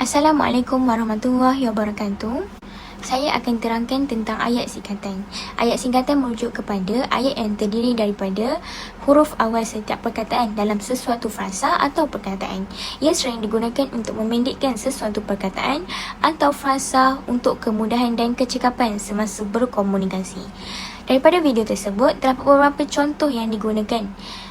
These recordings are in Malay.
Assalamualaikum warahmatullahi wabarakatuh. Saya akan terangkan tentang ayat singkatan. Ayat singkatan merujuk kepada ayat yang terdiri daripada huruf awal setiap perkataan dalam sesuatu frasa atau perkataan. Ia sering digunakan untuk memendekkan sesuatu perkataan atau frasa untuk kemudahan dan kecekapan semasa berkomunikasi. Daripada video tersebut, terdapat beberapa contoh yang digunakan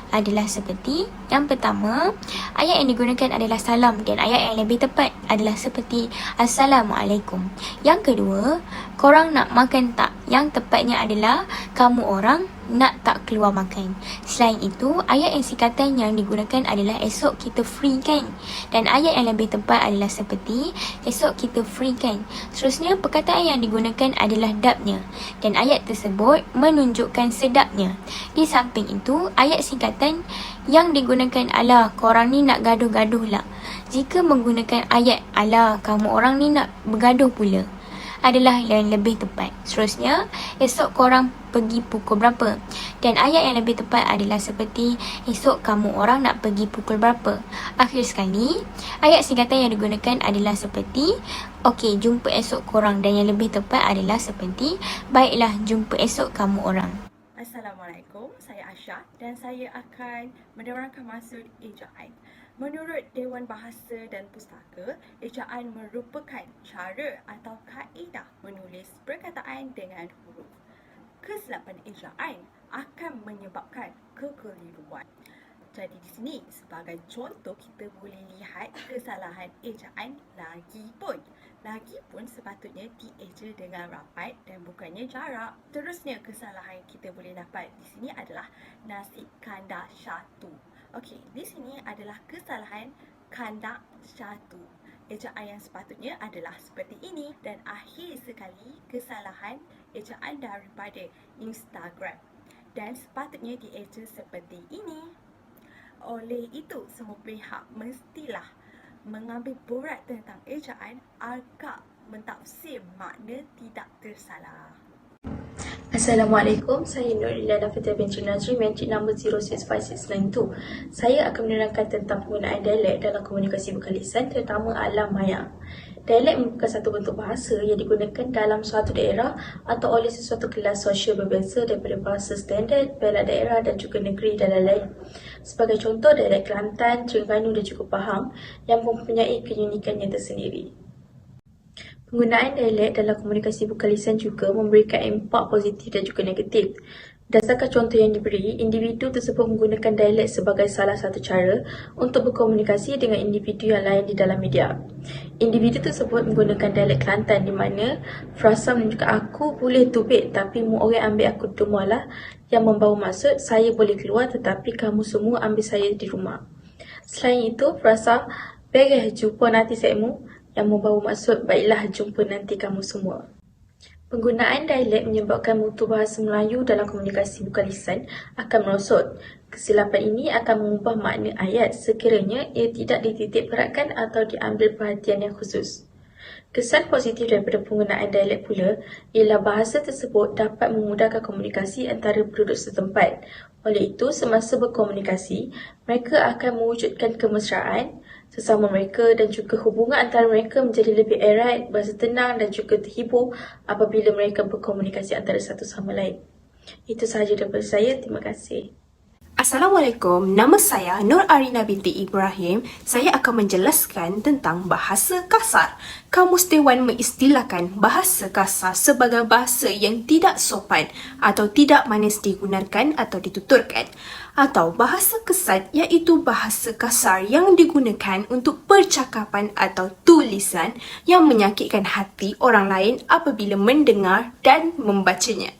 adalah seperti yang pertama, ayat yang digunakan adalah salam dan ayat yang lebih tepat adalah seperti Assalamualaikum. Yang kedua, korang nak makan tak? Yang tepatnya adalah kamu orang nak tak keluar makan. Selain itu, ayat yang singkatan yang digunakan adalah esok kita free kan? Dan ayat yang lebih tepat adalah seperti esok kita free kan? Seterusnya, perkataan yang digunakan adalah dabnya dan ayat tersebut menunjukkan sedapnya. Di samping itu, ayat singkatan yang digunakan alah korang ni nak gaduh-gaduh lah. Jika menggunakan ayat alah kamu orang ni nak bergaduh pula adalah yang lebih tepat. Seterusnya, esok korang pergi pukul berapa? Dan ayat yang lebih tepat adalah seperti esok kamu orang nak pergi pukul berapa? Akhir sekali, ayat singkatan yang digunakan adalah seperti okey, jumpa esok korang, dan yang lebih tepat adalah seperti baiklah, jumpa esok kamu orang. Assalamualaikum, saya Asha dan saya akan menerangkan maksud ejaan. Menurut Dewan Bahasa dan Pustaka, ejaan merupakan cara atau kaedah menulis perkataan dengan huruf. Kesilapan ejaan akan menyebabkan kekeliruan. Jadi di sini sebagai contoh kita boleh lihat kesalahan ejaan lagipun. Lagipun sepatutnya dieja dengan rapat dan bukannya jarak. Terusnya kesalahan kita boleh dapat di sini adalah nasi kandar syatu. Okey, di sini adalah kesalahan kandar syatu. Ejaan yang sepatutnya adalah seperti ini. Dan akhir sekali, kesalahan ejaan daripada Instagram. Dan sepatutnya dieja seperti ini. Oleh itu, semua pihak mestilah mengambil borak tentang ejaan agar mentafsir makna tidak tersalah. Assalamualaikum, saya Nurila Nafidah binti Najrim, encik nombor 065692. Saya akan menerangkan tentang penggunaan dialek dalam komunikasi berkalisan, terutama alam maya. Dialek merupakan satu bentuk bahasa yang digunakan dalam suatu daerah atau oleh sesuatu kelas sosial berbeza daripada bahasa standard, bela daerah dan juga negeri dan lain-lain. Sebagai contoh, dialek Kelantan, Terengganu dan juga Pahang yang mempunyai keunikannya tersendiri. Penggunaan dialek dalam komunikasi berkalisan juga memberikan impak positif dan juga negatif. Berdasarkan contoh yang diberi, individu tersebut menggunakan dialek sebagai salah satu cara untuk berkomunikasi dengan individu yang lain di dalam media. Individu tersebut menggunakan dialek Kelantan di mana frasa menunjukkan aku boleh tubik tapi mu orang ambil aku di rumah lah, yang membawa maksud saya boleh keluar tetapi kamu semua ambil saya di rumah. Selain itu, frasa beres jumpa nanti semu yang membawa maksud baiklah jumpa nanti kamu semua. Penggunaan dialek menyebabkan mutu bahasa Melayu dalam komunikasi berkalisan akan merosot. Kesilapan ini akan mengubah makna ayat sekiranya ia tidak dititik beratkan atau diambil perhatian yang khusus. Kesan positif daripada penggunaan dialek pula ialah bahasa tersebut dapat memudahkan komunikasi antara penduduk setempat. Oleh itu, semasa berkomunikasi, mereka akan mewujudkan kemesraan sesama mereka dan juga hubungan antara mereka menjadi lebih erat, berasa tenang dan juga terhibur apabila mereka berkomunikasi antara satu sama lain. Itu sahaja daripada saya. Terima kasih. Assalamualaikum, nama saya Nur Arina binti Ibrahim. Saya akan menjelaskan tentang bahasa kasar. Kamus Dewan mengistilahkan bahasa kasar sebagai bahasa yang tidak sopan atau tidak manis digunakan atau dituturkan. Atau bahasa kesat iaitu bahasa kasar yang digunakan untuk percakapan atau tulisan yang menyakitkan hati orang lain apabila mendengar dan membacanya.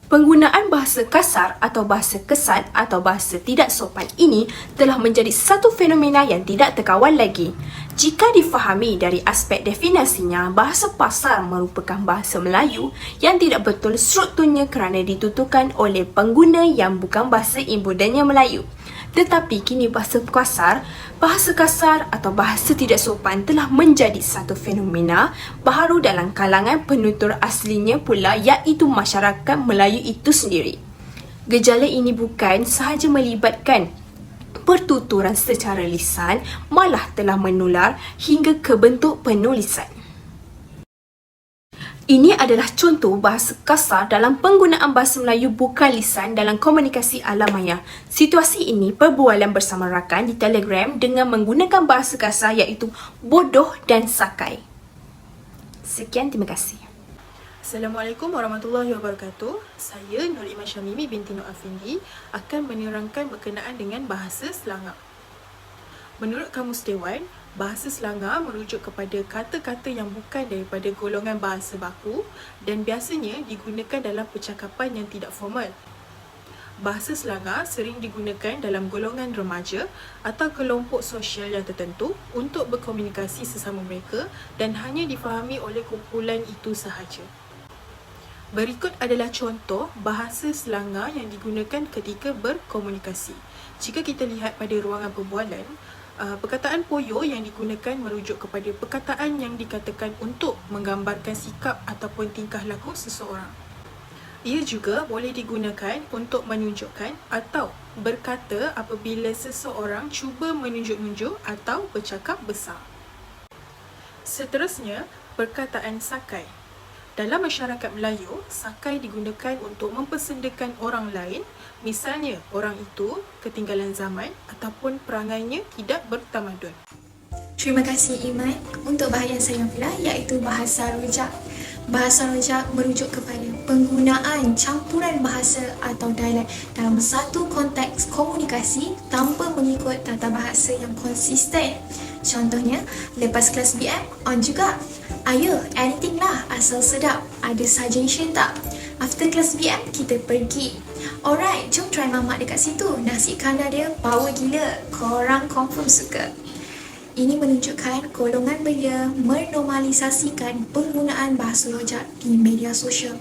Penggunaan bahasa kasar atau bahasa kesat atau bahasa tidak sopan ini telah menjadi satu fenomena yang tidak terkawal lagi. Jika difahami dari aspek definisinya, bahasa pasar merupakan bahasa Melayu yang tidak betul strukturnya kerana dituturkan oleh pengguna yang bukan bahasa ibundanya Melayu. Tetapi kini bahasa kasar atau bahasa tidak sopan telah menjadi satu fenomena baru dalam kalangan penutur aslinya pula, iaitu masyarakat Melayu itu sendiri. Gejala ini bukan sahaja melibatkan pertuturan secara lisan malah telah menular hingga ke bentuk penulisan. Ini adalah contoh bahasa kasar dalam penggunaan bahasa Melayu bukan lisan dalam komunikasi alam maya. Situasi ini perbualan bersama rakan di Telegram dengan menggunakan bahasa kasar iaitu bodoh dan sakai. Sekian, terima kasih. Assalamualaikum warahmatullahi wabarakatuh. Saya Nur Iman Syamimi binti Nur Afindi akan menerangkan berkenaan dengan bahasa Selangor. Menurut Kamus Dewan, bahasa Selangor merujuk kepada kata-kata yang bukan daripada golongan bahasa baku dan biasanya digunakan dalam percakapan yang tidak formal. Bahasa Selangor sering digunakan dalam golongan remaja atau kelompok sosial yang tertentu untuk berkomunikasi sesama mereka dan hanya difahami oleh kumpulan itu sahaja. Berikut adalah contoh bahasa Selangor yang digunakan ketika berkomunikasi. Jika kita lihat pada ruangan perbualan, perkataan poyo yang digunakan merujuk kepada perkataan yang dikatakan untuk menggambarkan sikap ataupun tingkah laku seseorang. Ia juga boleh digunakan untuk menunjukkan atau berkata apabila seseorang cuba menunjuk-nunjuk atau bercakap besar. Seterusnya, perkataan sakai. Dalam masyarakat Melayu, sakai digunakan untuk mempersendakan orang lain, misalnya orang itu ketinggalan zaman ataupun perangainya tidak bertamadun. Terima kasih Iman. Untuk bahagian saya pula iaitu bahasa rojak. Bahasa rojak merujuk kepada penggunaan campuran bahasa atau dialek dalam satu konteks komunikasi tanpa mengikut tata bahasa yang konsisten. Contohnya, lepas kelas BM, on juga. Ayo, anything lah, asal sedap. Ada suggestion tak? After kelas BM, kita pergi. Alright, jom try mamak dekat situ. Nasi kandar dia power gila. Korang confirm suka. Ini menunjukkan golongan belia menormalisasikan penggunaan bahasa rojak di media sosial.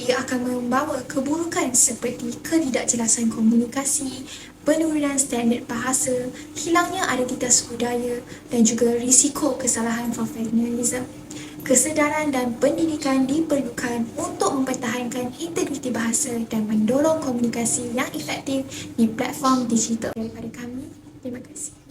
Ia akan membawa keburukan seperti ketidakjelasan komunikasi, penurunan standard bahasa, hilangnya identitas budaya dan juga risiko kesalahan profesionalisme. Kesedaran dan pendidikan diperlukan untuk mempertahankan integriti bahasa dan mendorong komunikasi yang efektif di platform digital. Daripada kami, terima kasih.